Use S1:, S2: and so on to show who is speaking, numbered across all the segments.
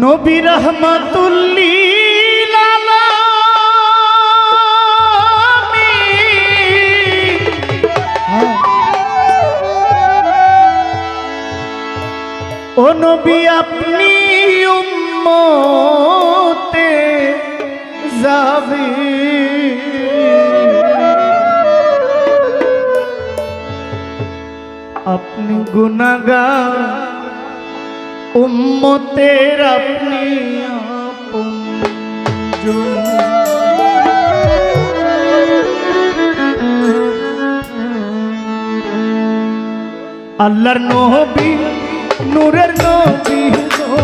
S1: নবী রহমাতুল লিল আলামিন। ও নবী আপনি উম্মতে যাবে আপনি গুনাহগার উম্মতের আপনি আপনজন। আল্লাহর নবী নূরের নবী গো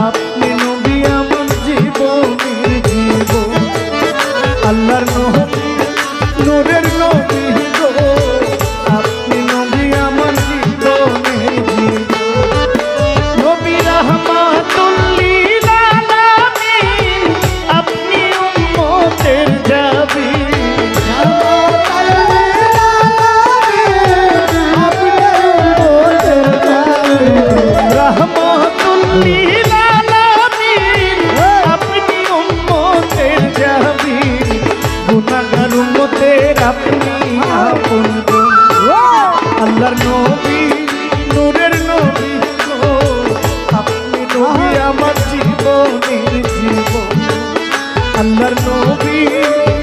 S1: আপনি নবী আমার জীবনের জীবন। আল্লাহর নবী নূরের নবী গো আপনি নবী আমার জীবনের জীবন। নবী রহমাতুল লিল আলামিন আপনি উম্মতের যাবি। রহমাতুল লিল আলামিন আপনি উম্মতের যাবি গুনাহগার উম্মতের আপনি আপনজন। আল্লাহর নবী নূরের নবী আপনি নবী আমার জীবনের জীবন। আল্লাহর নবী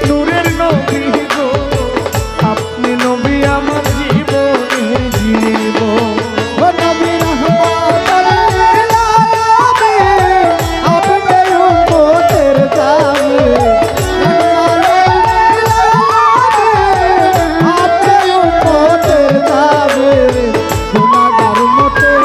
S1: নূরের নবী গো আপনি নবী আমার জীবনের জীবন। ও নবী রহমাতুল লিল আলামিন আপনি উম্মতের যাবে। আপনি উম্মতের যাবে গুনাহগার উম্মতের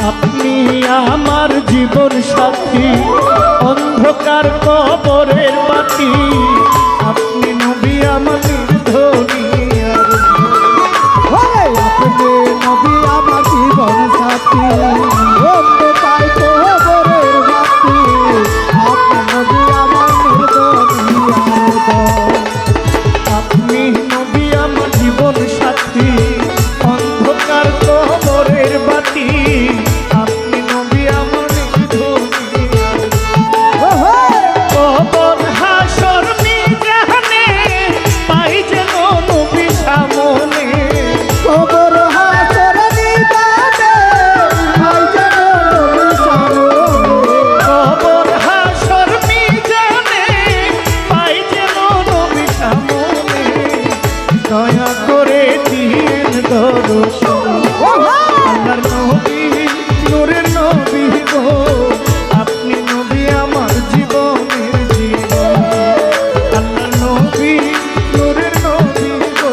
S1: আপনি আমার জীবন সাথী অন্ধকার কবরের বাতি আপনি নবী আমার দুনিয়ার। আপনি নবী আমার জীবন সাথী অন্ধকার কবরের বাতি আপনি নবী আমার দুনিয়ার। আপনি নবী আমার জীবন সাথী অন্ধকার কবরের বাতি আপনি নবী আমার দুনিয়ার। কবর হাসর মিজানে পাই যেন নবী সামনে। কবর হাসর মিজানে পাই যেন নবী সামনে। কবর হাসর মিজানে পাই যেন নবী সামনে। দয়া করে দিন দর্শন আল্লাহর নবী নূরের নবী গো আপনি নবী আমার জীবনের জীবন। আল্লাহর নবী নূরের নবী গো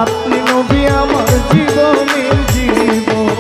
S1: আপনি নবী আমার জীবনের জীবন।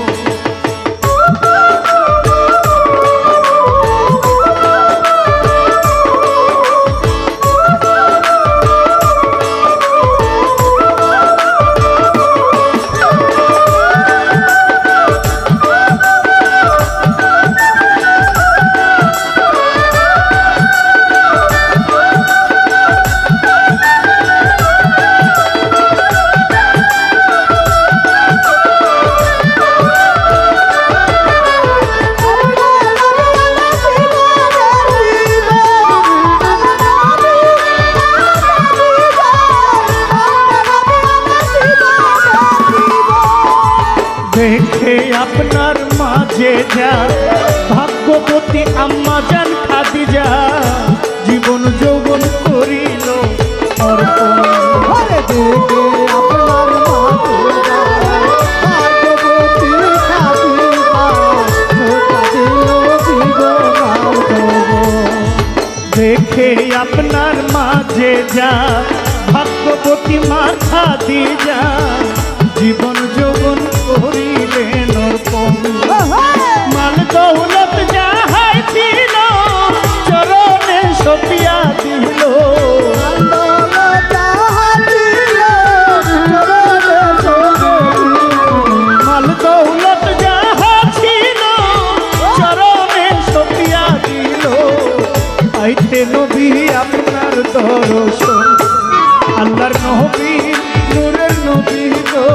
S1: দেখে আপনার মাঝে যা ভাগ্যবতী আম্মা জান খাদিজা জীবন যৌবন করিল অর্পণ। দেখে আপনার মাঝে যা ভাগ্যবতী খাদিজা দিল জীবন যৌবন। দেখে আপনার মাঝে যা ভাগ্যবতী মা খাদিজা জীবন যৌবন করিলেন অর্পণ। মাল দৌলত যাহাই ছিল চরণে সপিয়া দিল। নবী গো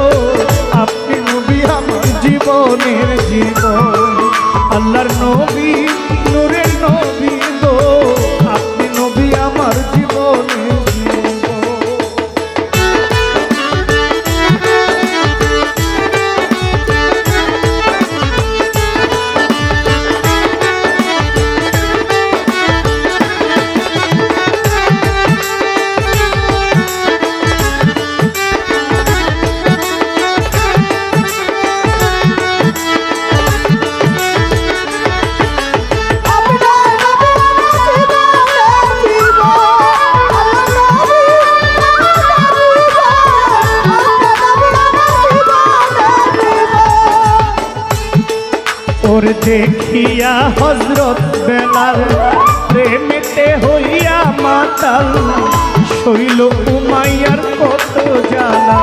S1: আপনি নবী আমার জীবনের জীবন আল্লাহর নবী নূরের নবী গো আপনি নবী আমার জীবনের জীবন ওর দেখিয়া হযরত বেলাল প্রেমেতে হইয়া মাতাল শৈল উমাইয়ার কত জ্বালা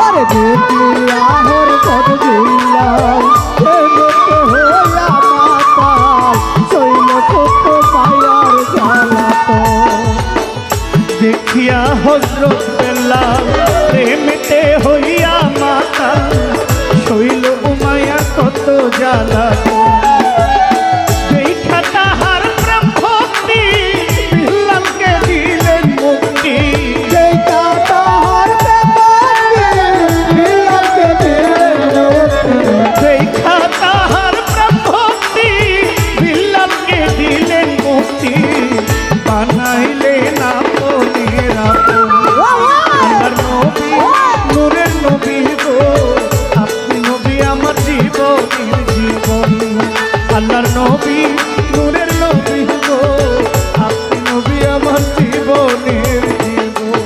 S2: আরে দেখিয়া হযরত বেলাল প্রেমেতে হইয়া মাতাল শৈল কত মায়ার জ্বালাতন
S1: দেখিয়া হযরত বেলাল প্রেমেতে হইয়া মাতাল শৈল উমাইয়ার কত জ্বালা দেখা তাহার প্রেম ভক্তি বিল্লালকে দিলেন মুক্তি
S2: দেখা তাহার বেলালকে দিলেন মুক্তি
S1: দেখা তাহার প্রেম ভক্তি বিল্লালকে দিলেন মুক্তি বানাইলেন আপনের আপন আল্লাহর নবী নূরের নবী গো আপনি নবী আমার জীবনের জীবন আল্লাহর নবী নূরের নবী গো আপনি নবী আমার জীবনের জীবন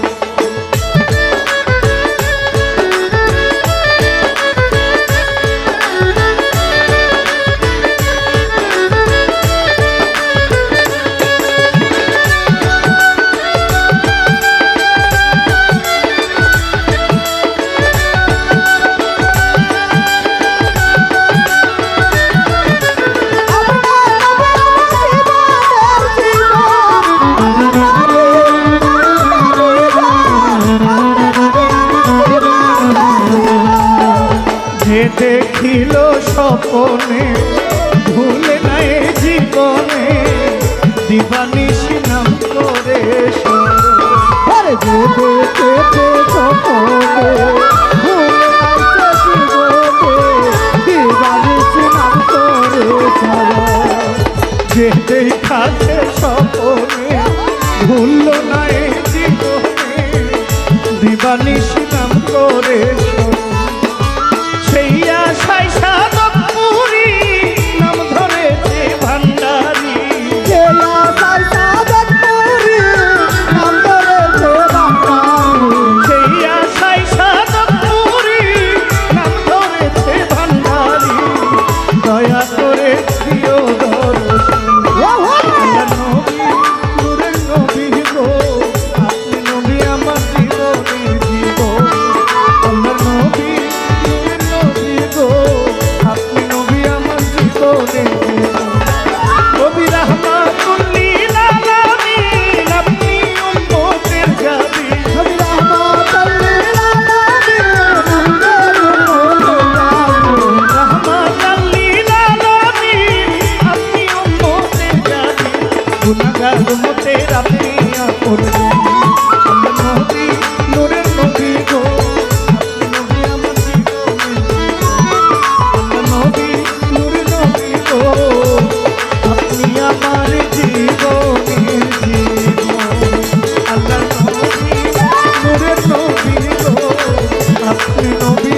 S1: যে দেখিল স্বপনে ভুলে নাই জীবনে দিবানিশি নাম করে
S2: আরে যে দেখেছে স্বপ্নে ভুলে নাইছে জীবনে দিবানিশি নাম করে চরণ
S1: যে দেখাছে স্বপনে ভুল নাই জীবনে দিবানিশি নাম করে সেই আশায় সাধক পুরী নাম ধরেছে ভান্ডারী
S2: যে আশায় সাধক পুরী নাম ধরেছে ভান্ডারী
S1: সেই আশায় সাধক পুরী নাম ধরেছে ভান্ডারী দয়া করে প্রিয় দর্শন আল্লাহর নবী নূরের নবী গো আপনি নবী আমার জীবনের জীবন আল্লাহর নবী নূরের নবী গো আপনি নবী আমার জীবনের জীবন নবী রাহমাতুল লিল আলামিন আপনি উম্মতের জাতি
S2: নবী রহমাতুল লিল আলামিন
S1: রাহমাতুল লিল আলামিন আপনি উম্মতের জাতি গুনাহগার উম্মতের আপনি আপন আল্লাহর নবী নূরের নবী গো আপনি নবী আমার জীবনের আল্লাহর নবী নূরের নবী গো আপনি আমার জীবনের জীবন আল্লাহর নবী নূরের নবী গো আপনি নবী